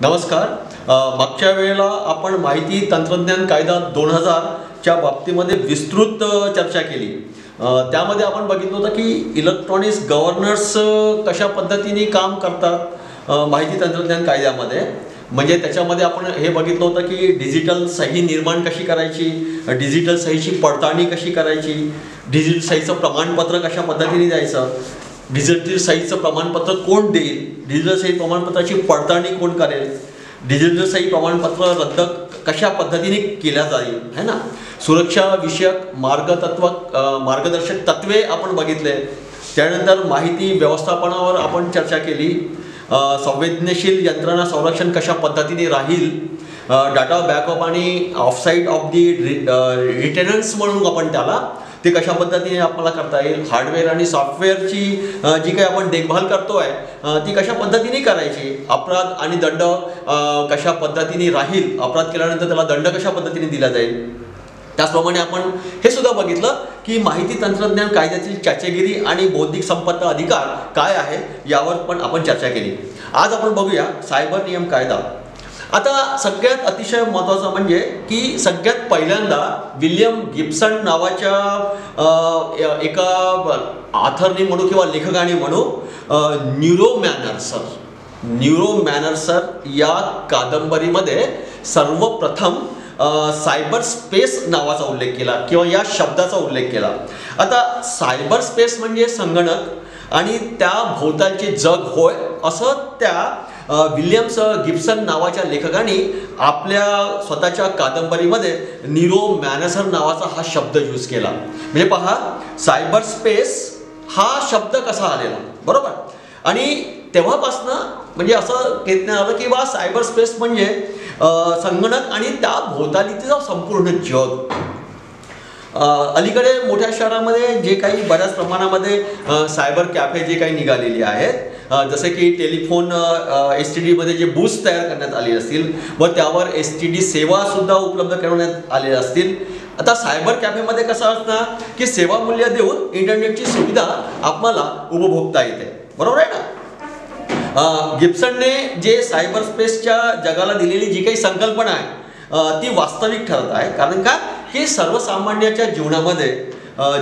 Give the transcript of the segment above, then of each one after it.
नमस्कार. मागच्या वेळेला आपण माहिती तंत्रज्ञान कायदा 2000 च्या बाबतीमध्ये विस्तृत चर्चा केली. त्यामध्ये आपण बघितलं होतं की इलेक्ट्रॉनिक्स गव्हर्नन्स कशा पद्धतीने काम करतात माहिती तंत्रज्ञान कायद्यामध्ये. म्हणजे त्याच्यामध्ये आपण हे बघितलं होतं की डिजिटल सही निर्माण कशी करायची, डिजिटल सहीची पडताळणी कशी करायची, डिजिटल सहीचं प्रमाणपत्र कशा पद्धतीने द्यायचं, डिजिटल सहीचं प्रमाणपत्र कोण देईल, डिजिटल सही प्रमाणपत्राची पडताळणी कोण करेल, डिजिटल सही प्रमाणपत्र रद्द कशा पद्धतीने केल्या जाईल, है ना. सुरक्षा विषयक मार्गदर्शक तत्वे आपण बघितले. त्यानंतर माहिती व्यवस्थापनावर आपण चर्चा केली. संवेदनशील यंत्रणा संरक्षण कशा पद्धतीने राहील, डाटा बॅकअप आणि ऑफसाईड ऑफ दी रिटेनन्स म्हणून आपण त्याला ते कशा पद्धतीने आपल्याला करता येईल, हार्डवेअर आणि सॉफ्टवेअरची जी काही आपण देखभाल करतोय ती कशा पद्धतीने करायची, अपराध आणि दंड कशा पद्धतीने राहील, अपराध केल्यानंतर त्याला दंड कशा पद्धतीने दिला जाईल. त्याचप्रमाणे आपण हे सुद्धा बघितलं की माहिती तंत्रज्ञान कायद्यातील चाचेगिरी आणि बौद्धिक संपदा अधिकार काय आहे यावर पण आपण चर्चा केली. आज आपण बघूया सायबर नियम कायदा. आता सगळ्यात अतिशय महत्त्वाचं म्हणजे की सगळ्यात पहिल्यांदा विल्यम गिब्सन नावाच्या एका ऑथरने म्हणू किंवा लेखकाने म्हणू, न्यूरो मॅनर्सर या कादंबरीमध्ये सर्वप्रथम सायबर स्पेस नावाचा उल्लेख केला किंवा या शब्दाचा उल्लेख केला. आता सायबर स्पेस म्हणजे संगणक आणि त्या भोवतालचे जग होय असं त्या विल्यम्स गिब्सन नावाच्या लेखकाने आपल्या स्वतःच्या कादंबरीमध्ये न्यूरो मॅनर्सर नावाचा हा शब्द यूज केला. म्हणजे पहा, सायबर स्पेस हा शब्द कसा आलेला, बरोबर. आणि तेव्हापासनं म्हणजे असं घेतण्यात आलं की बा सायबर स्पेस म्हणजे संगणक आणि त्या भोवतालीचं संपूर्ण जग. अलीकडे मोठ्या शहरामध्ये जे काही बऱ्याच प्रमाणामध्ये सायबर कॅफे जे काही निघालेले आहेत, जसे की टेलिफोन STD मध्ये जे बूथ्स तयार करण्यात आले असतील व त्यावर STD सेवा सुद्धा उपलब्ध करण्यात आलेल्या असतील. आता सायबर कॅफेमध्ये कसं असणार की सेवा मूल्य देऊन इंटरनेटची सुविधा आपल्याला उपभोगता येते, बरोबर आहे ना. गिब्सनने जे सायबर स्पेसच्या जगाला दिलेली जी काही संकल्पना आहे ती वास्तविक ठरत आहे. कारण का की सर्वसामान्याच्या जीवनामध्ये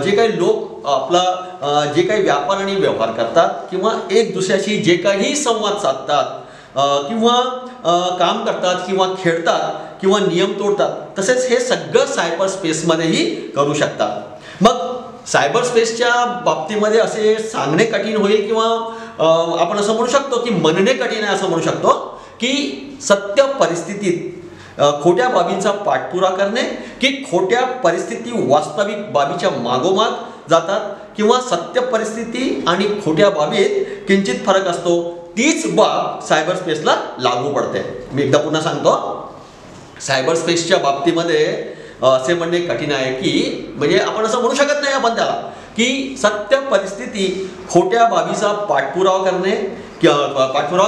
जे काही लोक आपला जे काही व्यापार आणि व्यवहार करतात किंवा एक दुसऱ्याशी जे काही संवाद साधतात किंवा काम करतात किंवा खेळतात किंवा नियम तोडतात, तसेच हे सगळं सायबर स्पेसमध्येही करू शकतात. मग सायबर स्पेसच्या बाबतीमध्ये असे सांगणे कठीण होईल किंवा आपण असं म्हणू शकतो की म्हणणे कठीण आहे असं म्हणू शकतो की सत्य परिस्थितीत खोट्या बाबींचा पाठपुरावा करणे की खोट्या परिस्थिती वास्तविक बाबीच्या मागोमाग जातात किंवा सत्य परिस्थिती आणि खोट्या बाबीत किंचित फरक असतो, तीच बाब सायबर स्पेसला लागू पडते. मी एकदा पुन्हा सांगतो, सायबर स्पेसच्या बाबतीमध्ये असे म्हणणे कठीण आहे की म्हणजे आपण असं म्हणू शकत नाही आपण त्याला की सत्य परिस्थिती खोट्या बाबीचा पाठपुरावा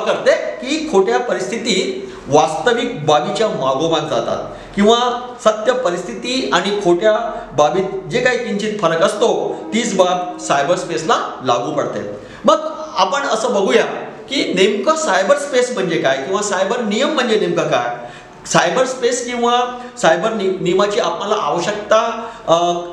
करते की खोट्या परिस्थितीत वास्तविक बाबीच्या मागोमाग जातात किंवा सत्य परिस्थिती आणि खोट्या बाबीत जे काही किंचित फरक असतो तीच बाब सायबर स्पेसला लागू पडते. मग आपण असं बघूया की नेमकं सायबर स्पेस म्हणजे काय किंवा सायबर नियम म्हणजे नेमकं काय. सायबर स्पेस किंवा सायबर नियमाची आपल्याला आवश्यकता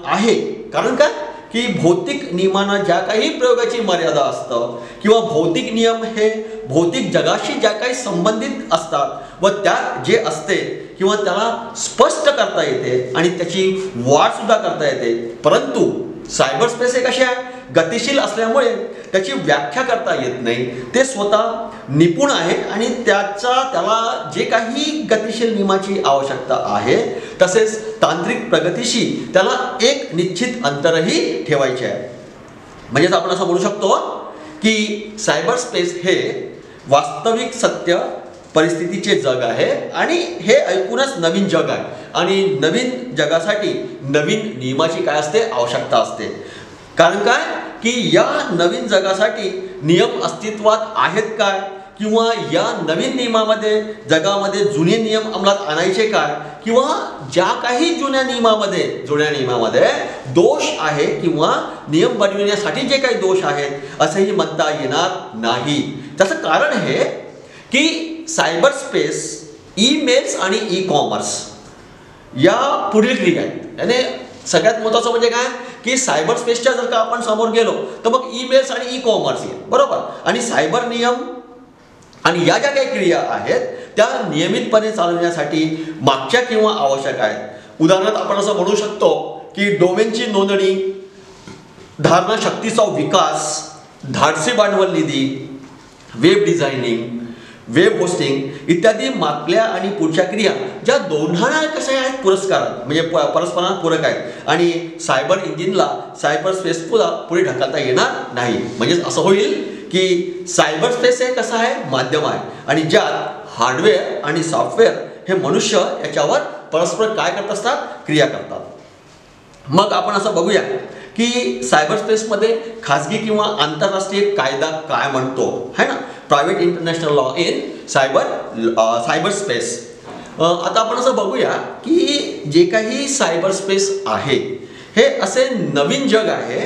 आहे. कारण काय की भौतिक नियमांना ज्या काही प्रयोगाची मर्यादा असतं किंवा भौतिक नियम हे भौतिक जगाशी ज्या काही संबंधित असतात व त्यात जे असते किंवा त्याला स्पष्ट करता येते आणि त्याची वाढ सुद्धा करता येते. परंतु सायबर स्पेस हे कसे आहे, गतिशील असल्यामुळे त्याची व्याख्या करता येत नाही. ते स्वतः निपुण आहे आणि त्याला जे काही गतिशील नियमाची आवश्यकता आहे तसेच तांत्रिक प्रगतीशी त्याला एक निश्चित अंतरही ठेवायचे आहे. म्हणजेच आपण असं म्हणू शकतो की सायबर स्पेस हे वास्तविक सत्य परिस्थितीचे जग आहे आणि हे ऐकूनच नवीन जग आहे आणि नवीन जगासाठी नवीन नियमाची काय असते, आवश्यकता असते. कारण काय की या नवीन जगासाठी नियम अस्तित्वात आहेत काय किंवा या नवीन नियमामध्ये जगामध्ये जुने नियम अंमलात आणायचे काय किंवा ज्या काही जुन्या नियमामध्ये दोष आहे किंवा नियम बनविण्यासाठी जे काही दोष आहेत असंही म्हणता येणार नाही. त्याचं कारण हे की सायबर स्पेस, ईमेल्स आणि ई कॉमर्स या पुढील क्रिया आहेत. याने सगळ्यात महत्त्वाचं म्हणजे काय की सायबर स्पेसच्या जर का आपण समोर गेलो तर मग ईमेल्स आणि ई कॉमर्स येईल, बरोबर. आणि सायबर नियम आणि या ज्या काही क्रिया आहेत त्या नियमितपणे चालवण्यासाठी मागच्या किंवा आवश्यक आहेत. उदाहरणार्थ आपण असं म्हणू शकतो की डोमेनची नोंदणी, धारणा शक्तीचा विकास, धाडसी भांडवल निधी, वेब डिझायनिंग, वेब होस्टिंग इत्यादी मागल्या आणि पुढच्या क्रिया ज्या दोन्हाला कशा आहेत पुरस्कारात म्हणजे परस्परांना पूरक आहेत आणि सायबर इंजिनला सायबर स्पेस पुढे ढकलता येणार नाही. म्हणजेच असं होईल की सायबर स्पेस हे कसं आहे माध्यम आहे आणि ज्यात हार्डवेअर आणि सॉफ्टवेअर हे मनुष्य याच्यावर परस्पर काय करत असतात, क्रिया करतात. मग आपण असं बघूया की सायबर स्पेसमध्ये खाजगी किंवा आंतरराष्ट्रीय कायदा काय म्हणतो है ना. Private international law in cyber space. आता आपण असं बघूया की जे काही सायबर स्पेस आहे हे असे नवीन जग आहे,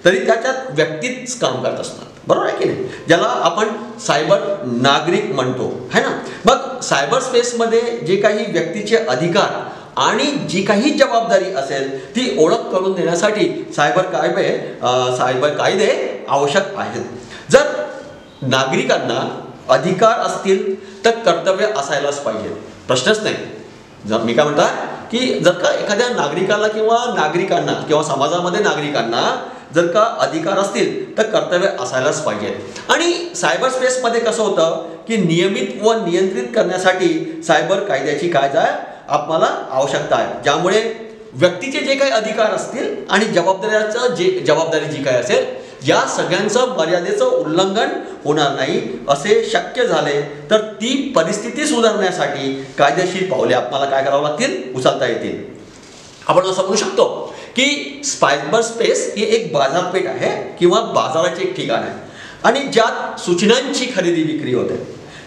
तरी त्याच्यात व्यक्तीच काम करत असतात, बरोबर आहे की नाही. ज्याला आपण सायबर नागरिक म्हणतो है ना. मग सायबर स्पेसमध्ये जे काही व्यक्तीचे अधिकार आणि जी काही जबाबदारी असेल ती ओळख करून देण्यासाठी सायबर कायदे आवश्यक आहेत. जर नागरिकांना अधिकार असतील तर कर्तव्य असायलाच पाहिजे, प्रश्नच नाही. जर मी काय म्हणता की जर का एखाद्या नागरिकाला किंवा नागरिकांना किंवा समाजामध्ये नागरिकांना जर का अधिकार असतील तर कर्तव्य असायलाच पाहिजे. आणि सायबर स्पेसमध्ये कसं होतं की नियमित व नियंत्रित करण्यासाठी सायबर कायद्याची कायदा आपल्याला आवश्यकता आहे, ज्यामुळे व्यक्तीचे जे काही अधिकार असतील आणि जबाबदारी जी काही असेल या सगळ्यांचं मर्यादेचं उल्लंघन होणार नाही. असे शक्य झाले तर ती परिस्थिती सुधारण्यासाठी कायदेशीर पावले आपल्याला काय करावं लागतील, उचलता येतील. आपण असं म्हणू शकतो की सायबर स्पेस ही एक बाजारपेठ आहे किंवा बाजाराचे एक ठिकाण आहे आणि ज्यात सूचनांची खरेदी विक्री होते.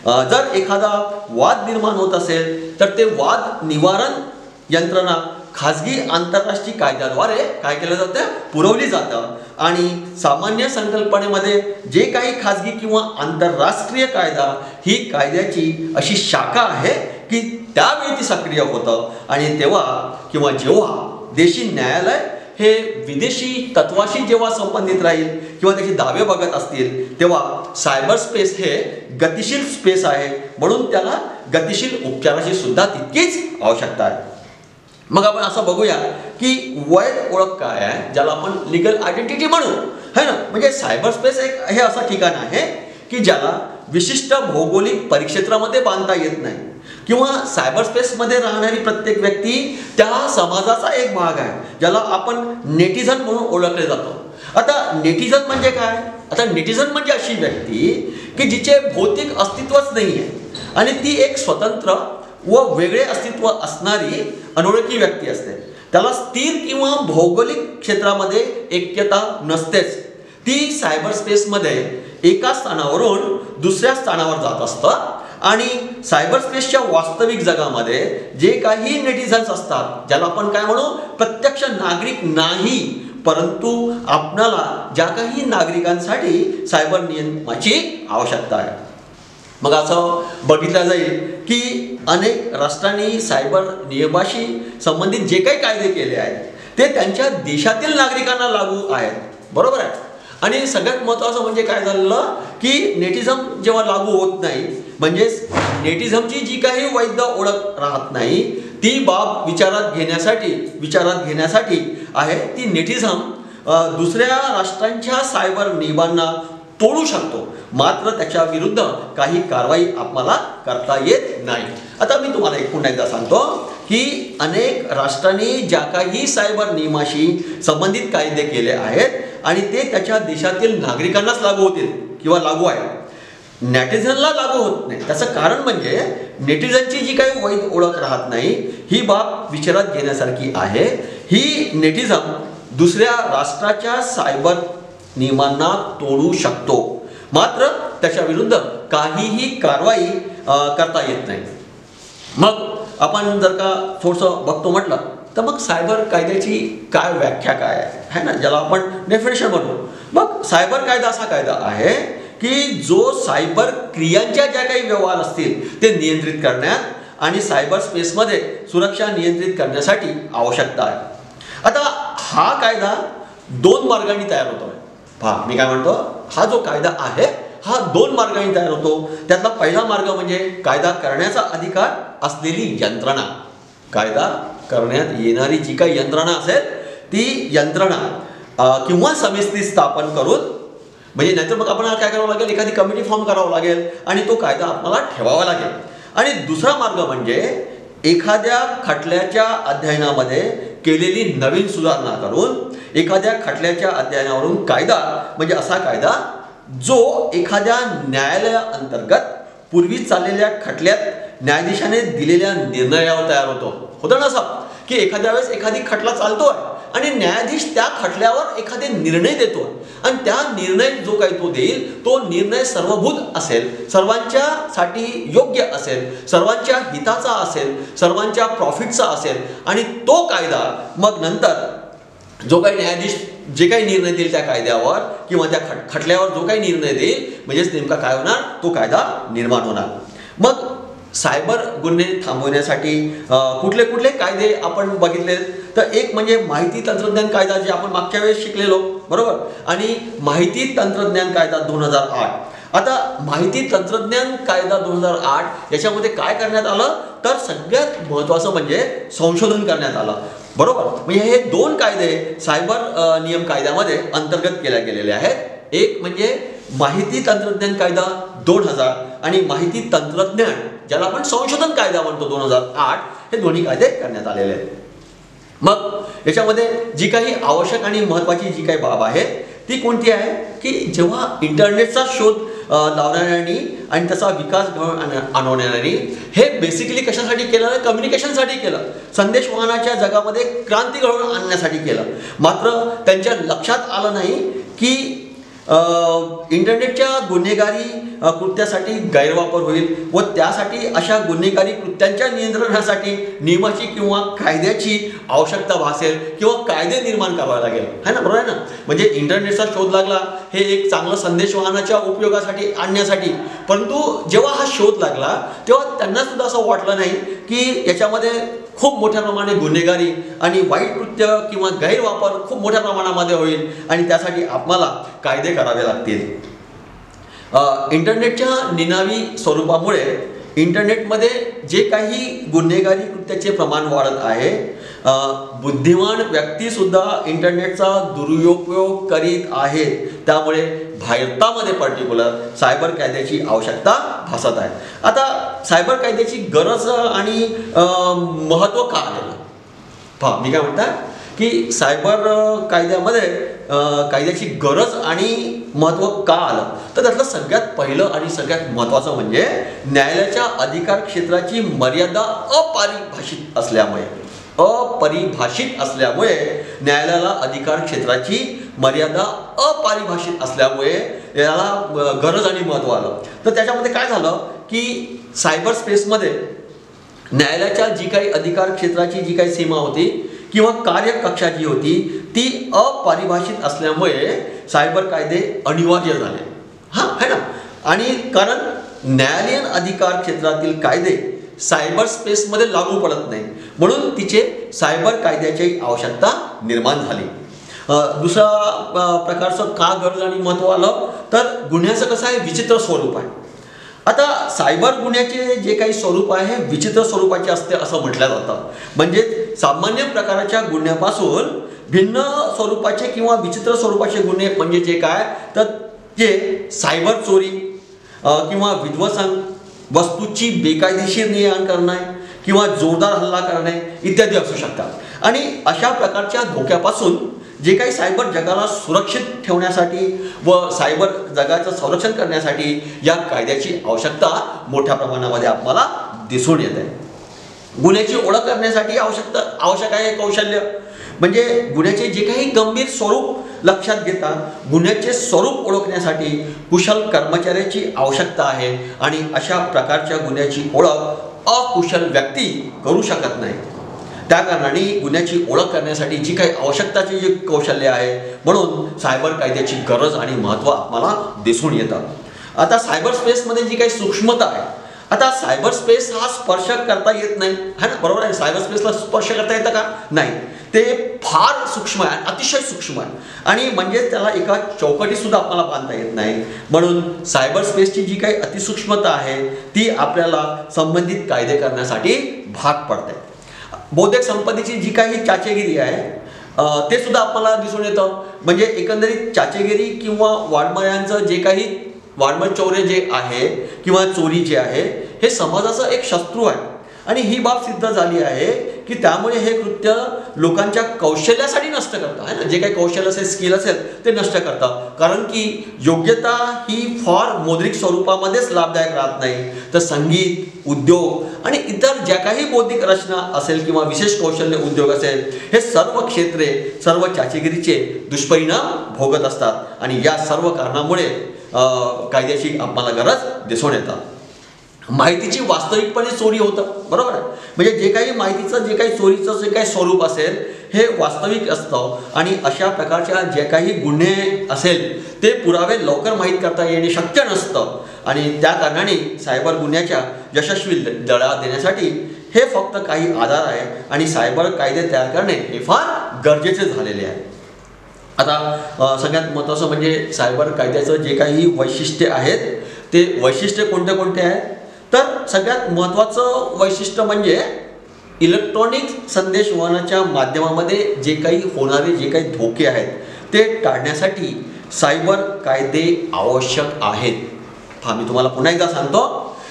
जर एखादा वाद निर्माण होत असेल तर ते वाद निवारण यंत्रणा खाजगी आंतरराष्ट्रीय कायद्याद्वारे काय केलं जातं, पुरवली जातं. आणि सामान्य संकल्पनेमध्ये जे काही खाजगी किंवा आंतरराष्ट्रीय कायदा ही कायद्याची अशी शाखा आहे की त्यावेळी ती सक्रिय होतं आणि तेव्हा किंवा जेव्हा देशी न्यायालय हे विदेशी तत्वाशी जेव्हा संबंधित राहील किंवा त्याचे दावे बघत असतील तेव्हा सायबर स्पेस हे गतिशील स्पेस आहे, म्हणून त्याला गतिशील उपचाराची सुद्धा तितकीच आवश्यकता आहे. मग आपण असं बघूया की वैध ओळख काय आहे, ज्याला आपण लीगल आयडेंटिटी म्हणू है ना. म्हणजे सायबर स्पेस एक हे असं ठिकाण आहे की ज्याला विशिष्ट भौगोलिक परिक्षेत्रामध्ये बांधता येत नाही किंवा सायबर स्पेसमध्ये राहणारी प्रत्येक व्यक्ती त्या समाजाचा एक भाग आहे, ज्याला आपण नेटिझन म्हणून ओळखले जातो. आता नेटिझन म्हणजे काय, आता नेटिझन म्हणजे अशी व्यक्ती की जिचे भौतिक अस्तित्वच नाही आहे आणि ती एक स्वतंत्र व वेगळे अस्तित्व असणारी अनोळखी व्यक्ती असते. त्याला स्थिर किंवा भौगोलिक क्षेत्रामध्ये ऐक्यता नसतेच. ती सायबर स्पेसमध्ये एका स्थानावरून दुसऱ्या स्थानावर जात असतं आणि सायबर स्पेसच्या वास्तविक जगामध्ये जे काही नेटिझन्स असतात ज्याला आपण काय म्हणू, प्रत्यक्ष नागरिक नाही, परंतु आपणाला ज्या काही नागरिकांसाठी सायबर नियमाची आवश्यकता आहे. मग असं बघितलं जाईल की अनेक राष्ट्रांनी सायबर नियमाशी संबंधित जे काही कायदे केले आहेत ते त्यांच्या देशातील नागरिकांना लागू आहेत, बरोबर आहे. आणि सगळ्यात महत्त्वाचं म्हणजे काय झालं की नेटिझम जेव्हा लागू होत नाही, म्हणजेच नेटिझमची जी काही वैध ओळख राहत नाही ती बाब विचारात घेण्यासाठी आहे. ती नेटिझम दुसऱ्या राष्ट्रांच्या सायबर नियमांना तोडू शकतो, मात्र त्याच्या विरुद्ध काही कारवाई आपल्याला करता येत नाही. आता मी तुम्हाला पुन्हा एकदा सांगतो की अनेक राष्ट्रांनी ज्या काही सायबर नियमाशी संबंधित कायदे केले आहेत आणि ते त्याच्या देशातील नागरिकांनाच लागू होतील किंवा लागू आहे, नेटिझनला लागू होत नाही. त्याचं कारण म्हणजे नेटिझनची जी काही वैध ओळख राहत नाही ही बाब विचारात घेण्यासारखी आहे. ही नेटिझम दुसऱ्या राष्ट्राच्या सायबर नियमांना तोडू शकतो, मात्र त्याच्या विरुद्ध काहीही कारवाई करता येत नाही. मग आपण जर का थोडंसं बघतो म्हटलं तर मग सायबर कायद्याची काय व्याख्या काय आहे ना, ज्याला आपण डेफिनेशन म्हणतो. मग सायबर कायदा असा कायदा आहे की जो सायबर क्रियांच्या ज्या काही व्यवहार असतील ते नियंत्रित करण्यात आणि सायबर स्पेसमध्ये सुरक्षा नियंत्रित करण्यासाठी आवश्यकता आहे. आता हा कायदा 2 मार्गांनी तयार होतो. पहा मी काय म्हणतो, हा जो कायदा आहे हा 2 मार्गांनी तयार होतो. त्यातला पहिला मार्ग म्हणजे कायदा करण्याचा अधिकार असलेली यंत्रणा. कायदा करण्यात येणारी जी काही यंत्रणा असेल ती यंत्रणा किंवा समिती स्थापन करून, म्हणजे नाहीतर मग आपण काय करावं लागेल, एखादी कमिटी फॉर्म करावं लागेल आणि तो कायदा आपल्याला ठेवावा लागेल. आणि दुसरा मार्ग म्हणजे एखाद्या खटल्याच्या अध्ययनामध्ये केलेली नवीन सुधारणा करून एखाद्या खटल्याच्या अध्ययनावरून कायदा, म्हणजे असा कायदा जो एखाद्या न्यायालयाअंतर्गत पूर्वी चाललेल्या खटल्यात न्यायाधीशाने दिलेल्या निर्णयावर तयार होतं ना असं की एखाद्या वेळेस एखादी खटला चालतोय आणि न्यायाधीश त्या खटल्यावर एखादे निर्णय देतो आणि त्या निर्णय जो काही तो देईल तो निर्णय सर्वभूत असेल, सर्वांच्यासाठी योग्य असेल, सर्वांच्या हिताचा असेल, सर्वांच्या प्रॉफिटचा असेल आणि तो कायदा मग नंतर जो काही न्यायाधीश जे काही निर्णय देईल त्या कायद्यावर किंवा त्या खटल्यावर जो काही निर्णय देईल म्हणजेच नेमका काय होणार, तो कायदा निर्माण होणार. मग सायबर गुन्हे थांबवण्यासाठी कुठले कुठले कायदे आपण बघितले तर एक म्हणजे माहिती तंत्रज्ञान कायदा जे आपण मागच्या वेळेस शिकलेलो बरोबर, आणि माहिती तंत्रज्ञान कायदा 2008. आता माहिती तंत्रज्ञान कायदा 2008 याच्यामध्ये काय करण्यात आलं तर सगळ्यात महत्त्वाचं म्हणजे संशोधन करण्यात आलं बरोबर. म्हणजे हे 2 कायदे सायबर नियम कायद्यामध्ये अंतर्गत केले गेलेले आहेत. एक म्हणजे माहिती तंत्रज्ञान कायदा 2000 आणि माहिती तंत्रज्ञान ज्याला आपण संशोधन कायदा म्हणतो 2008, हे दोन्ही कायदे करण्यात आलेले आहेत. मग याच्यामध्ये जी काही आवश्यक आणि महत्त्वाची जी काही बाब आहे ती कोणती आहे की जेव्हा इंटरनेटचा शोध लावणाऱ्यांनी आणि त्याचा विकास घडवून आणवणाऱ्यांनी हे बेसिकली कशासाठी केलं, कम्युनिकेशनसाठी केलं, संदेशवहनाच्या जगामध्ये क्रांती घडवून आणण्यासाठी केलं. मात्र त्यांच्या लक्षात आलं नाही की इंटरनेटच्या गुन्हेगारी कृत्यासाठी गैरवापर होईल व त्यासाठी अशा गुन्हेगारी कृत्यांच्या नियंत्रणासाठी नियमाची किंवा कायद्याची आवश्यकता भासेल किंवा कायदे निर्माण करावे लागेल, है ना, बरोबर आहे ना. म्हणजे इंटरनेटचा शोध लागला हे एक चांगलं संदेशवहनाच्या उपयोगासाठी आणण्यासाठी, परंतु जेव्हा हा शोध लागला तेव्हा त्यांना सुद्धा असं वाटलं नाही की याच्यामध्ये खूप मोठ्या प्रमाणे गुन्हेगारी आणि वाईट कृत्य किंवा गैरवापर खूप मोठ्या प्रमाणामध्ये होईल आणि त्यासाठी आपल्याला कायदे करावे लागतील. इंटरनेटच्या निनावी स्वरूपामुळे इंटरनेटमध्ये जे काही गुन्हेगारी कृत्याचे प्रमाण वाढत आहे, बुद्धिमान व्यक्तीसुद्धा इंटरनेटचा दुरुपयोग करीत आहेत. त्यामुळे भारतामध्ये पर्टिक्युलर सायबर कायद्याची आवश्यकता भासत आहे. आता सायबर कायद्याची गरज आणि महत्त्व का आलेलं पहा, मी काय म्हणतात की सायबर कायद्यामध्ये कायद्याची गरज आणि महत्त्व का आलं तर त्यातलं सगळ्यात पहिलं आणि सगळ्यात महत्त्वाचं म्हणजे न्यायालयाच्या अधिकार क्षेत्राची मर्यादा अपरिभाषित असल्यामुळे न्यायालयाला अधिकार क्षेत्राची मर्यादा अपरिभाषित असल्यामुळे याला गरज आणि महत्त्व आलं. तर त्याच्यामध्ये काय झालं की सायबर स्पेसमध्ये न्यायालयाच्या जी काही अधिकार क्षेत्राची जी काही सीमा होती किंवा कार्यकक्षा जी होती ती अपरिभाषित असल्यामुळे सायबर कायदे अनिवार्य झाले. हां है ना. आणि कारण न्यायालयीन अधिकार क्षेत्रातील कायदे सायबर स्पेसमध्ये लागू पडत नाही म्हणून तिचे सायबर कायद्याची आवश्यकता निर्माण झाली. दुसरा प्रकारचं का गरज आणि महत्त्व आलं तर गुन्ह्याचं कसं आहे, विचित्र स्वरूप आहे. आता सायबर गुन्ह्याचे जे काही स्वरूप आहे हे विचित्र स्वरूपाचे असते असं म्हटलं जातं. म्हणजे सामान्य प्रकाराच्या गुन्ह्यापासून भिन्न स्वरूपाचे किंवा विचित्र स्वरूपाचे गुन्हे म्हणजे जे काय तर जे सायबर चोरी किंवा विध्वंसन, वस्तूची बेकायदेशीर ने-आण करणे किंवा जोरदार हल्ला करणे इत्यादी असू शकतात. आणि अशा प्रकारच्या धोक्यापासून जे काही सायबर जगाला सुरक्षित ठेवण्यासाठी व सायबर जगाचं संरक्षण करण्यासाठी या कायद्याची आवश्यकता मोठ्या प्रमाणामध्ये आपल्याला दिसून येते. गुन्ह्याची ओळख करण्यासाठी आवश्यक आहे कौशल्य. म्हणजे गुन्ह्याचे जे काही गंभीर स्वरूप लक्षात घेता गुन्ह्याचे स्वरूप ओळखण्यासाठी कुशल कर्मचाऱ्याची आवश्यकता आहे आणि अशा प्रकारच्या गुन्ह्याची ओळख अकुशल व्यक्ती करू शकत नाही. त्या कारणाने गुन्ह्याची ओळख करण्यासाठी जी काही आवश्यकताची जी कौशल्य आहे म्हणून सायबर कायद्याची गरज आणि महत्त्व आम्हाला दिसून येतं. आता सायबर स्पेसमध्ये जी काही सूक्ष्मता आहे, आता सायबर स्पेस हा स्पर्श करता येत नाही, है ना, बरोबर आहे. सायबर स्पेसला स्पर्श करता येतं का? नाही. ते फार सूक्ष्म आहे, अतिशय सूक्ष्म आहे, आणि म्हणजे त्याला एका चौकटीत सुद्धा आपल्याला बांधता येत नाही. म्हणून सायबर स्पेसची जी काही अतिसूक्ष्मता आहे ती आपल्याला संबंधित कायदे करण्यासाठी भाग पडते. बौद्धिक संपत्तीची जी काही चाचेगिरी आहे ते सुद्धा आपल्याला दिसून येतं. म्हणजे एकंदरीत चाचेगिरी किंवा वाङ्मयांचं जे काही वाङ्मय चौर्य जे आहे किंवा चोरी जे आहे हे समाजाचं एक शत्रू आहे, आणि ही बाब सिद्ध झाली आहे की त्यामुळे हे कृत्य लोकांच्या कौशल्यासाठी नष्ट करतं, आहे ना. जे काही कौशल्य असेल, स्किल असेल ते नष्ट करतं. कारण की योग्यता ही फार मौद्रिक स्वरूपामध्येच लाभदायक राहत नाही, तर संगीत, उद्योग आणि इतर ज्या काही बौद्धिक रचना असेल किंवा विशेष कौशल्य उद्योग असेल, हे सर्व क्षेत्रे सर्व चाचेगिरीचे दुष्परिणाम भोगत असतात, आणि या सर्व कारणामुळे कायद्याची आम्हाला गरज दिसून येतात. माहितीची वास्तविकपणे चोरी होतं, बरोबर आहे. म्हणजे जे काही माहितीचं जे काही चोरीचं जे काही स्वरूप असेल हे वास्तविक असतं, आणि अशा प्रकारच्या जे काही गुन्हे असेल ते पुरावे लवकर माहीत करता येणे शक्य नसतं, आणि त्या कारणाने सायबर गुन्ह्याच्या यशस्वी लढा देण्यासाठी हे फक्त काही आधार आहे, आणि सायबर कायदे तयार करणे हे फार गरजेचे झालेले आहे. आता सगळ्यात महत्त्वाचं म्हणजे सायबर कायद्याचं जे काही वैशिष्ट्ये आहेत ते वैशिष्ट्य कोणते कोणते आहेत, तर सगळ्यात महत्त्वाचं वैशिष्ट्य म्हणजे इलेक्ट्रॉनिक संदेशवहनाच्या माध्यमामध्ये जे काही होणारे जे काही धोके आहेत ते टाळण्यासाठी सायबर कायदे आवश्यक आहेत. मी तुम्हाला पुन्हा एकदा सांगतो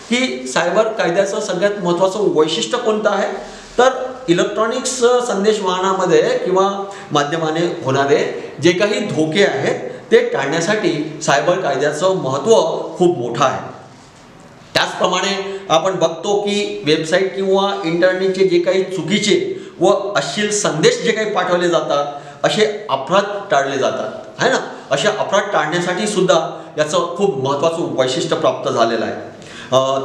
की सायबर कायद्याचं सगळ्यात महत्त्वाचं वैशिष्ट्य कोणतं आहे, तर इलेक्ट्रॉनिक्स संदेशवहनामध्ये किंवा माध्यमाने होणारे जे काही धोके आहेत ते टाळण्यासाठी सायबर कायद्याचं महत्त्व खूप मोठं आहे. त्याचप्रमाणे आपण बघतो की वेबसाईट किंवा इंटरनेटचे जे काही चुकीचे व अश्लील संदेश जे काही पाठवले जातात असे अपराध टाळले जातात, आहे ना. अशा अपराध टाळण्यासाठी सुद्धा याचं खूप महत्त्वाचं वैशिष्ट्य प्राप्त झालेलं आहे.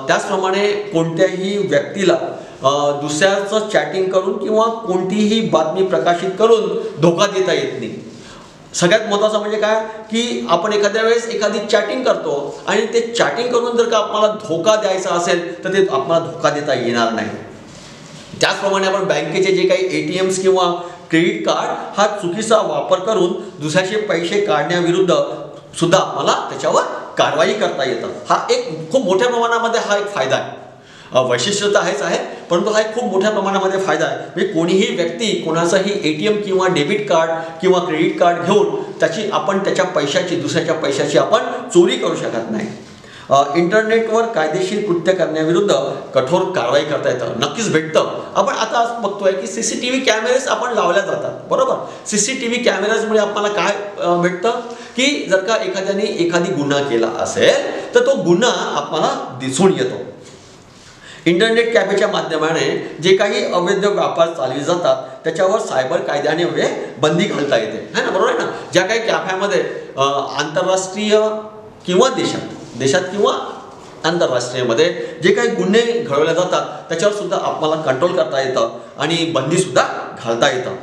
त्याचप्रमाणे कोणत्याही व्यक्तीला दुसऱ्याचं चॅटिंग करून किंवा कोणतीही बातमी प्रकाशित करून धोका देता येत नाही. सगळ्यात महत्त्वाचं म्हणजे काय की आपण एखाद्या वेळेस एखादी चॅटिंग करतो आणि ते चॅटिंग करून जर का आपल्याला धोका द्यायचा असेल तर ते आपल्याला धोका देता येणार नाही. त्याचप्रमाणे आपण बँकेचे जे काही ATMs किंवा क्रेडिट कार्ड हा चुकीचा वापर करून दुसऱ्याचे पैसे काढण्याविरुद्ध सुद्धा आपल्याला त्याच्यावर कारवाई करता येतं. हा एक खूप मोठ्या प्रमाणामध्ये हा एक फायदा आहे. वैशिष्ट्य तर आहेच आहे, परंतु हा एक खूप मोठ्या प्रमाणामध्ये फायदा आहे. म्हणजे कोणीही व्यक्ती कोणाचाही ATM किंवा डेबिट कार्ड किंवा क्रेडिट कार्ड घेऊन आपण त्याच्या पैशाची दुसऱ्याच्या पैशाची आपण चोरी करू शकत नाही. इंटरनेटवर कायदेशीर कृत्य करण्याविरुद्ध कठोर कारवाई करता येतं, नक्कीच भेटतं. आपण आता बघतोय की CCTV कॅमेरेज आपण लावल्या जातात, बरोबर. CCTV कॅमेराजमुळे आपल्याला काय भेटतं की जर का एखाद्याने एखादी गुन्हा केला असेल तर तो गुन्हा आपल्याला दिसून येतो. इंटरनेट कॅफेच्या माध्यमाने जे काही अवैध व्यापार चालवले जातात त्याच्यावर सायबर कायद्याने बंदी घालता येते, है ना, बरोबर आहे ना. ज्या काही कॅफेमध्ये आंतरराष्ट्रीय किंवा देशात किंवा आंतरराष्ट्रीयमध्ये जे काही गुन्हे घडवले जातात त्याच्यावर सुद्धा आपल्याला कंट्रोल करता येतं आणि बंदी सुद्धा घालता येतं.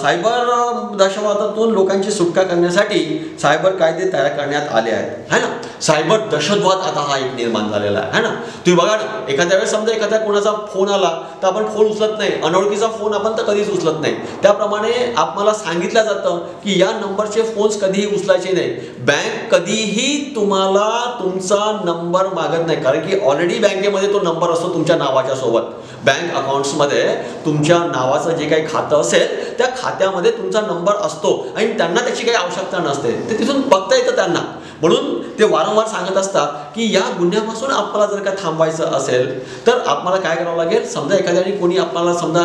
सायबर दहशतवादातून लोकांची सुटका करण्यासाठी सायबर कायदे तयार करण्यात आले आहेत, है ना. सायबर दहशतवाद आता हा एक निर्माण झालेला आहे, है ना. तुम्ही बघा ना, एखाद्या वेळेस समजा एखाद्या कोणाचा फोन आला तर आपण फोन उचलत नाही, अनोळखीचा फोन आपण तर कधीच उचलत नाही. त्याप्रमाणे आपल्याला सांगितलं जातं की या नंबरचे फोन्स कधीही उचलायचे नाही. बँक कधीही तुम्हाला तुमचा नंबर मागत नाही, कारण की ऑलरेडी बँकेमध्ये तो नंबर असतो तुमच्या नावाच्या सोबत. बँक अकाउंट्समध्ये तुमच्या नावाचं जे काही खातं असेल त्या खात्यामध्ये तुमचा नंबर असतो आणि त्यांना त्याची काही आवश्यकता नसते, ते तिथून बघता येतं त्यांना. म्हणून ते वारंवार सांगत असतात की या गुन्ह्यापासून आपल्याला जर का थांबायचं असेल तर आपल्याला काय करावं लागेल. समजा एखाद्याने कोणी आपल्याला समजा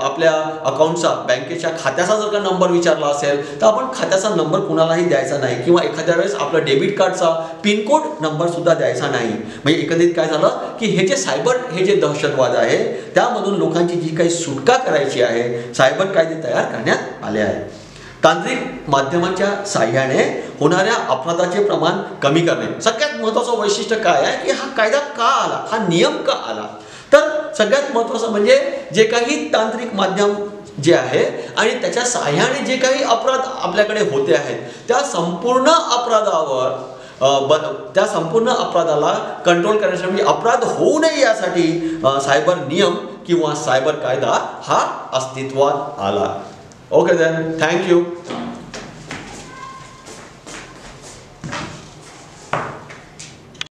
आपल्या अकाउंटचा बँकेच्या खात्याचा जर का नंबर विचारला असेल तर आपण खात्याचा नंबर कुणालाही द्यायचा नाही, किंवा एखाद्या वेळेस आपला डेबिट कार्डचा पिनकोड नंबर सुद्धा द्यायचा नाही. म्हणजे एकंदरीत काय झालं की हे जे दहशतवाद आहे त्यामधून लोकांची जी काही सुटका करायची आहे सायबर कायदे तयार करण्यात आले आहेत. तांत्रिक माध्यमांच्या साह्याने होणाऱ्या अपराधाचे प्रमाण कमी करणे. सगळ्यात महत्त्वाचं वैशिष्ट्य काय आहे की हा कायदा का आला, हा नियम का आला, तर सगळ्यात महत्त्वाचं म्हणजे जे काही तांत्रिक माध्यम जे आहे आणि त्याच्या साह्याने जे काही अपराध आपल्याकडे होते आहेत त्या संपूर्ण अपराधावर त्या संपूर्ण अपराधाला कंट्रोल करण्यासाठी, म्हणजे अपराध होऊ नये यासाठी सायबर नियम किंवा सायबर कायदा हा अस्तित्वात आला. Okay then, thank you.